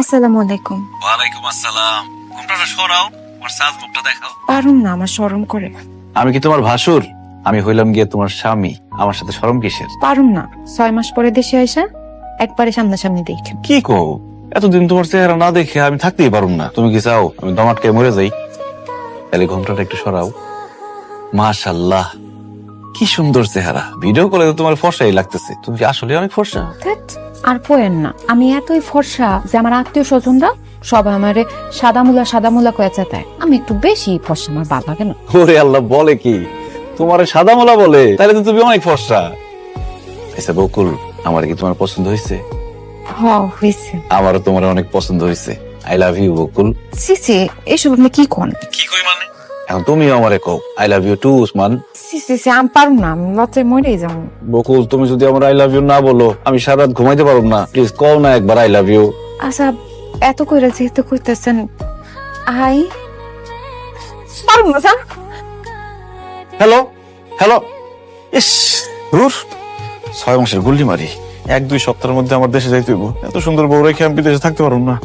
আসসালামু আলাইকুম। ওয়ালাইকুম আসসালাম। ঘুমটা সরাও, আমার সাজ মুখটা দেখাও। পারুম না, আমার শরম করে। আমি কি তোমার ভাসুর? আমি হইলাম গিয়ে তোমার স্বামী। আমার সাথে শরম কিসের? পারুম না, 6 মাস পরে দেশে আইসা একবারে সামনাসামনি দেখেন। কি কও? এতদিন তোমার চেহারা না দেখে আমি থাকতেই পারুম না। তুমি কি চাও আমি দম আটকে মরে যাই? তাহলে ঘুমটাটা একটু সরাও। মাশাআল্লাহ, কি সুন্দর চেহারা। ভিডিও কলে তো তোমার ফর্সাই লাগতেছে। তুমি কি আসলে অনেক ফর্সা? ধ্যাৎ, আর পোয়েন না, আমি এতই ফর্সা যে আমার আত্মীয় স্বজনরা সবাই আমারে সাদা মুলা কয়ে চেতায়। আমি একটু বেশি ফর্সা, আমার বাবা কেন। ওরে আল্লাহ, বলে কি? তোমার সাদা মোলা বলে? তাহলে তো তুমি অনেক ফর্সা। আচ্ছা বকুল, আমার কি তোমার পছন্দ হয়েছে? হইছে। আমারও তোমার অনেক পছন্দ হয়েছে। I love you Bakul. সিসি, এসব আপনি কি কোন? কি কই মানে? এখন তুমিও আমারে কও I love you too Usman. সিসি, আমি পারুম না, আমি লজ্জায় মরেই যাবো। বকুল, তুমি যদি আমার আই লাভ ইউ না বলো আমি সারা রাত ঘুমাইতে পারব না। প্লিজ কও না একবার আই লাভ ইউ। আচ্ছা, এত কইরা যেহেতু কইতেছেন, আই পারুম না। হ্যালো হ্যালো, ইস রুর 6 মাসের গুল্লি মারি। 1-2 সপ্তাহের মধ্যে আমার দেশে যাইতে হইব। এত সুন্দর বউ রেখে আমি বিদেশে থাকতে পারব না।